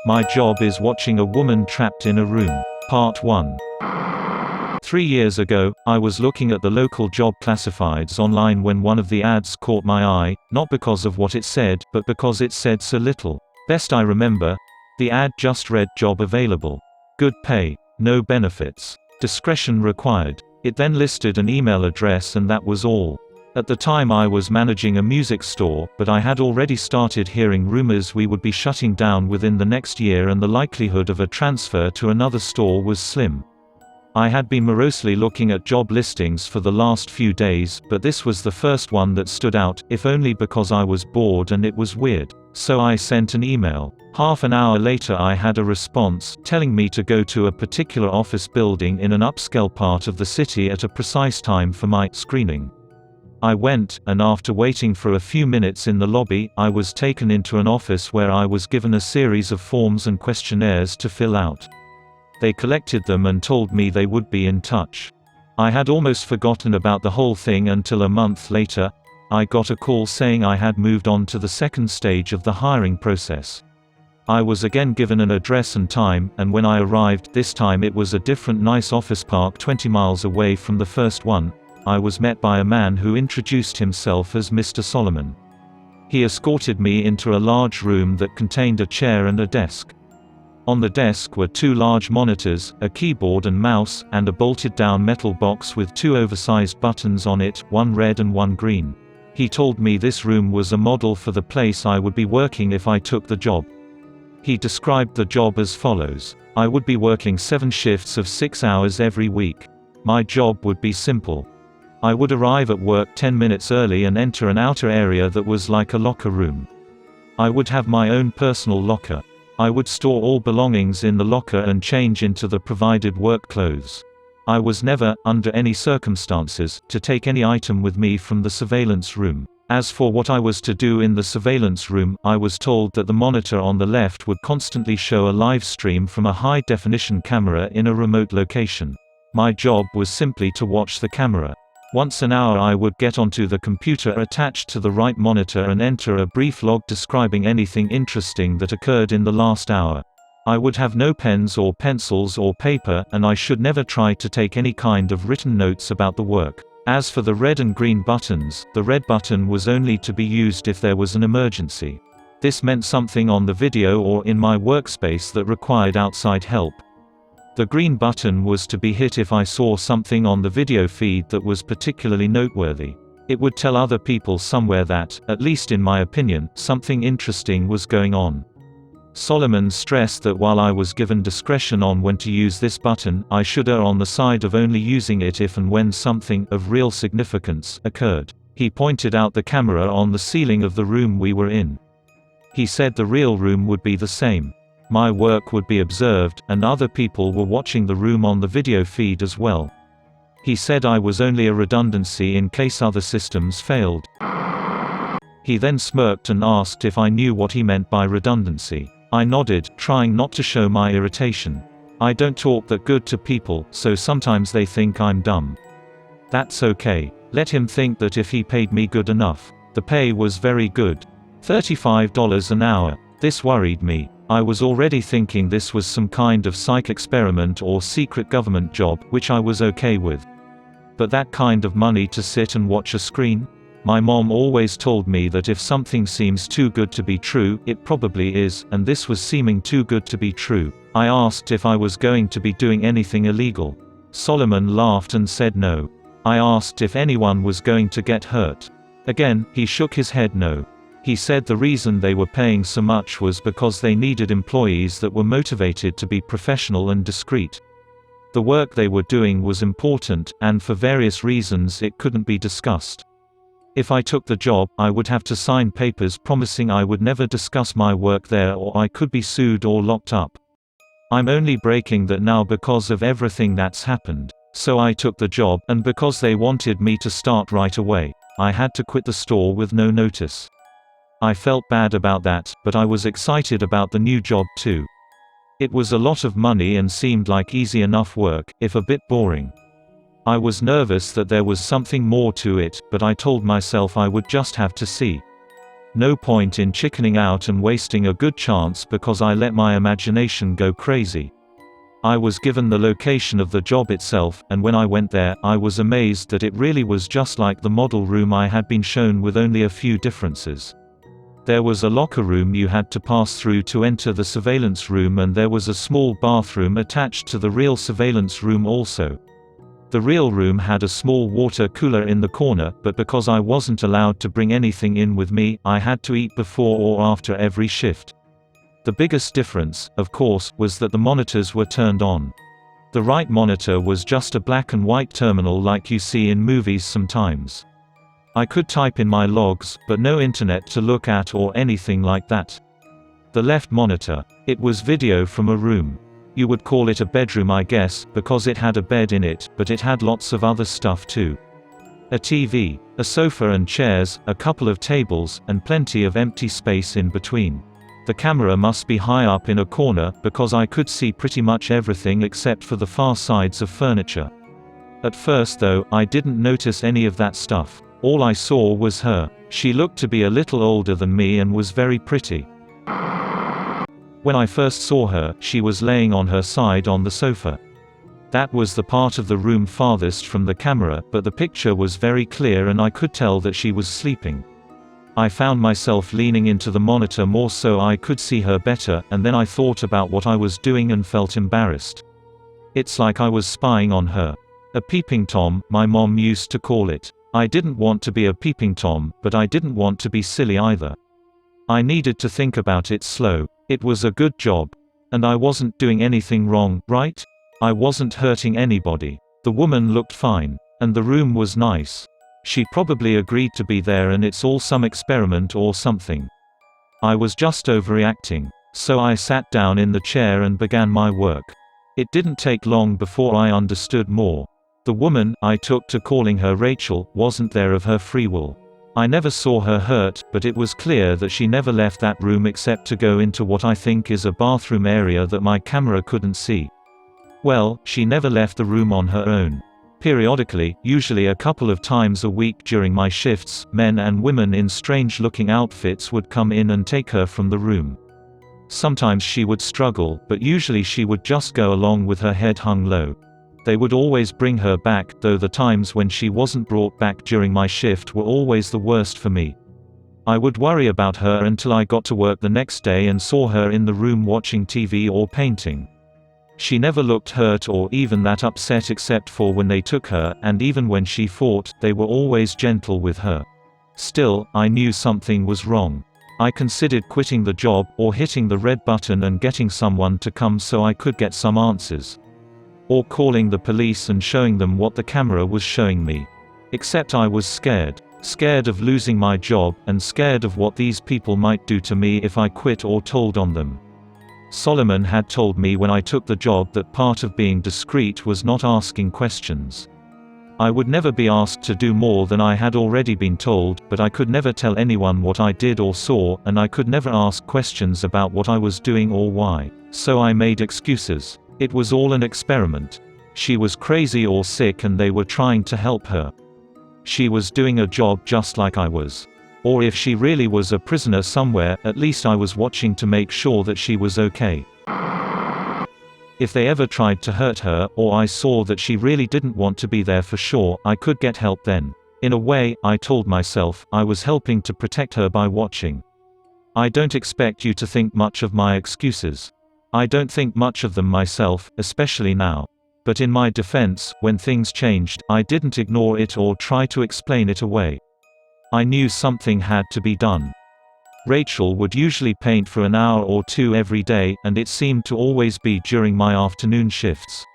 My job is watching a woman trapped in a room. Part 1. 3 years ago, I was looking at the local job classifieds online when one of the ads caught my eye, not because of what it said, but because it said so little. Best I remember, the ad just read job available. Good pay. No benefits. Discretion required. It then listed an email address and that was all. At the time I was managing a music store, but I had already started hearing rumors we would be shutting down within the next year and the likelihood of a transfer to another store was slim. I had been morosely looking at job listings for the last few days, but this was the first one that stood out, if only because I was bored and it was weird. So I sent an email. Half an hour later I had a response, telling me to go to a particular office building in an upscale part of the city at a precise time for my screening. I went, and after waiting for a few minutes in the lobby, I was taken into an office where I was given a series of forms and questionnaires to fill out. They collected them and told me they would be in touch. I had almost forgotten about the whole thing until a month later, I got a call saying I had moved on to the second stage of the hiring process. I was again given an address and time, and when I arrived, this time it was a different nice office park 20 miles away from the first one. I was met by a man who introduced himself as Mr. Solomon. He escorted me into a large room that contained a chair and a desk. On the desk were 2 large monitors, a keyboard and mouse, and a bolted-down metal box with 2 oversized buttons on it, one red and one green. He told me this room was a model for the place I would be working if I took the job. He described the job as follows. I would be working 7 shifts of 6 hours every week. My job would be simple. I would arrive at work 10 minutes early and enter an outer area that was like a locker room. I would have my own personal locker. I would store all belongings in the locker and change into the provided work clothes. I was never, under any circumstances, to take any item with me from the surveillance room. As for what I was to do in the surveillance room, I was told that the monitor on the left would constantly show a live stream from a high-definition camera in a remote location. My job was simply to watch the camera. Once an hour I would get onto the computer attached to the right monitor and enter a brief log describing anything interesting that occurred in the last hour. I would have no pens or pencils or paper, and I should never try to take any kind of written notes about the work. As for the red and green buttons, the red button was only to be used if there was an emergency. This meant something on the video or in my workspace that required outside help. The green button was to be hit if I saw something on the video feed that was particularly noteworthy. It would tell other people somewhere that, at least in my opinion, something interesting was going on. Solomon stressed that while I was given discretion on when to use this button, I should err on the side of only using it if and when something of real significance occurred. He pointed out the camera on the ceiling of the room we were in. He said the real room would be the same. My work would be observed, and other people were watching the room on the video feed as well. He said I was only a redundancy in case other systems failed. He then smirked and asked if I knew what he meant by redundancy. I nodded, trying not to show my irritation. I don't talk that good to people, so sometimes they think I'm dumb. That's okay. Let him think that if he paid me good enough. The pay was very good. $35 an hour. This worried me. I was already thinking this was some kind of psych experiment or secret government job, which I was okay with. But that kind of money to sit and watch a screen? My mom always told me that if something seems too good to be true, it probably is, and this was seeming too good to be true. I asked if I was going to be doing anything illegal. Solomon laughed and said no. I asked if anyone was going to get hurt. Again, he shook his head no. He said the reason they were paying so much was because they needed employees that were motivated to be professional and discreet. The work they were doing was important, and for various reasons it couldn't be discussed. If I took the job, I would have to sign papers promising I would never discuss my work there or I could be sued or locked up. I'm only breaking that now because of everything that's happened. So I took the job, and because they wanted me to start right away, I had to quit the store with no notice. I felt bad about that, but I was excited about the new job too. It was a lot of money and seemed like easy enough work, if a bit boring. I was nervous that there was something more to it, but I told myself I would just have to see. No point in chickening out and wasting a good chance because I let my imagination go crazy. I was given the location of the job itself, and when I went there, I was amazed that it really was just like the model room I had been shown, with only a few differences. There was a locker room you had to pass through to enter the surveillance room, and there was a small bathroom attached to the real surveillance room also. The real room had a small water cooler in the corner, but because I wasn't allowed to bring anything in with me, I had to eat before or after every shift. The biggest difference, of course, was that the monitors were turned on. The right monitor was just a black and white terminal like you see in movies sometimes. I could type in my logs, but no internet to look at or anything like that. The left monitor. It was video from a room. You would call it a bedroom, I guess, because it had a bed in it, but it had lots of other stuff too. A TV, a sofa and chairs, a couple of tables, and plenty of empty space in between. The camera must be high up in a corner, because I could see pretty much everything except for the far sides of furniture. At first though, I didn't notice any of that stuff. All I saw was her. She looked to be a little older than me and was very pretty. When I first saw her, she was laying on her side on the sofa. That was the part of the room farthest from the camera, but the picture was very clear and I could tell that she was sleeping. I found myself leaning into the monitor more so I could see her better, and then I thought about what I was doing and felt embarrassed. It's like I was spying on her. A peeping Tom, my mom used to call it. I didn't want to be a peeping Tom, but I didn't want to be silly either. I needed to think about it slow. It was a good job. And I wasn't doing anything wrong, right? I wasn't hurting anybody. The woman looked fine. And the room was nice. She probably agreed to be there and it's all some experiment or something. I was just overreacting. So I sat down in the chair and began my work. It didn't take long before I understood more. The woman, I took to calling her Rachel, wasn't there of her free will. I never saw her hurt, but it was clear that she never left that room except to go into what I think is a bathroom area that my camera couldn't see. Well, she never left the room on her own. Periodically, usually a couple of times a week during my shifts, men and women in strange-looking outfits would come in and take her from the room. Sometimes she would struggle, but usually she would just go along with her head hung low. They would always bring her back, though the times when she wasn't brought back during my shift were always the worst for me. I would worry about her until I got to work the next day and saw her in the room watching TV or painting. She never looked hurt or even that upset except for when they took her, and even when she fought, they were always gentle with her. Still, I knew something was wrong. I considered quitting the job, or hitting the red button and getting someone to come so I could get some answers. Or calling the police and showing them what the camera was showing me. Except I was scared. Scared of losing my job, and scared of what these people might do to me if I quit or told on them. Solomon had told me when I took the job that part of being discreet was not asking questions. I would never be asked to do more than I had already been told, but I could never tell anyone what I did or saw, and I could never ask questions about what I was doing or why. So I made excuses. It was all an experiment. She was crazy or sick and they were trying to help her. She was doing a job just like I was. Or if she really was a prisoner somewhere, at least I was watching to make sure that she was okay. If they ever tried to hurt her, or I saw that she really didn't want to be there for sure, I could get help then. In a way, I told myself, I was helping to protect her by watching. I don't expect you to think much of my excuses. I don't think much of them myself, especially now. But in my defense, when things changed, I didn't ignore it or try to explain it away. I knew something had to be done. Rachel would usually paint for an hour or two every day, and it seemed to always be during my afternoon shifts.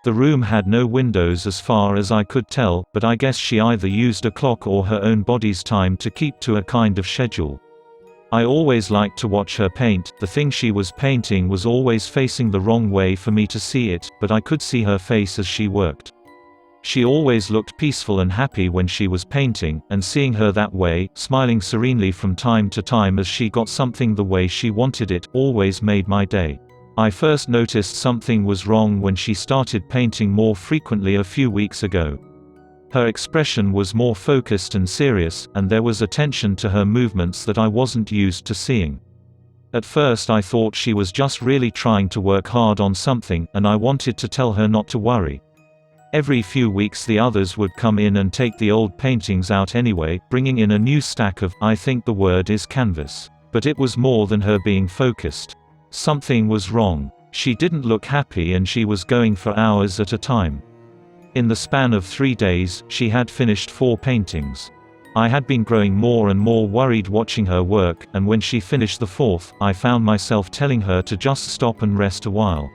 The room had no windows as far as I could tell, but I guess she either used a clock or her own body's time to keep to a kind of schedule. I always liked to watch her paint. The thing she was painting was always facing the wrong way for me to see it, but I could see her face as she worked. She always looked peaceful and happy when she was painting, and seeing her that way, smiling serenely from time to time as she got something the way she wanted it, always made my day. I first noticed something was wrong when she started painting more frequently a few weeks ago. Her expression was more focused and serious, and there was attention to her movements that I wasn't used to seeing. At first I thought she was just really trying to work hard on something, and I wanted to tell her not to worry. Every few weeks the others would come in and take the old paintings out anyway, bringing in a new stack of, I think the word is canvas. But it was more than her being focused. Something was wrong. She didn't look happy and she was going for hours at a time. In the span of 3 days, she had finished 4 paintings. I had been growing more and more worried watching her work, and when she finished the 4th, I found myself telling her to just stop and rest a while.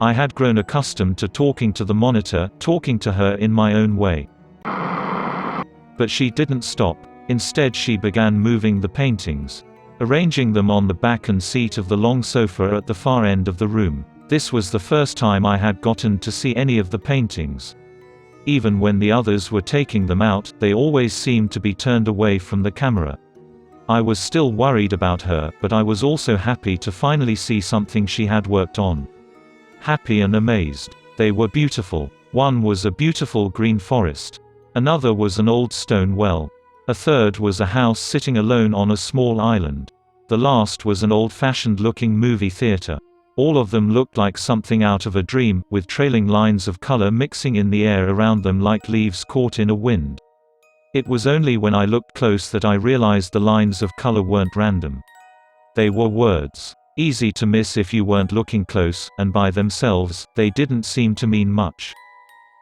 I had grown accustomed to talking to the monitor, talking to her in my own way. But she didn't stop. Instead she began moving the paintings, arranging them on the back and seat of the long sofa at the far end of the room. This was the first time I had gotten to see any of the paintings. Even when the others were taking them out, they always seemed to be turned away from the camera. I was still worried about her, but I was also happy to finally see something she had worked on. Happy and amazed. They were beautiful. One was a beautiful green forest. Another was an old stone well. A third was a house sitting alone on a small island. The last was an old-fashioned looking movie theater. All of them looked like something out of a dream, with trailing lines of color mixing in the air around them like leaves caught in a wind. It was only when I looked close that I realized the lines of color weren't random. They were words. Easy to miss if you weren't looking close, and by themselves, they didn't seem to mean much.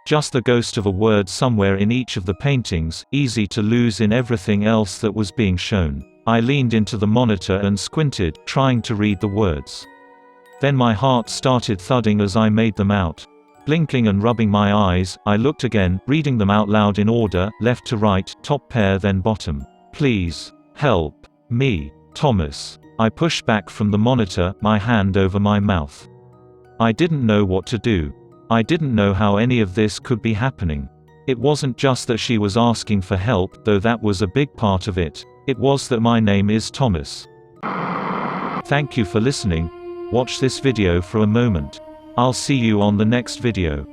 Just the ghost of a word somewhere in each of the paintings, easy to lose in everything else that was being shown. I leaned into the monitor and squinted, trying to read the words. Then my heart started thudding as I made them out. Blinking and rubbing my eyes, I looked again, reading them out loud in order, left to right, top pair then bottom. Please. Help. Me. Thomas. I pushed back from the monitor, my hand over my mouth. I didn't know what to do. I didn't know how any of this could be happening. It wasn't just that she was asking for help, though that was a big part of it. It was that my name is Thomas. Thank you for listening. Watch this video for a moment. I'll see you on the next video.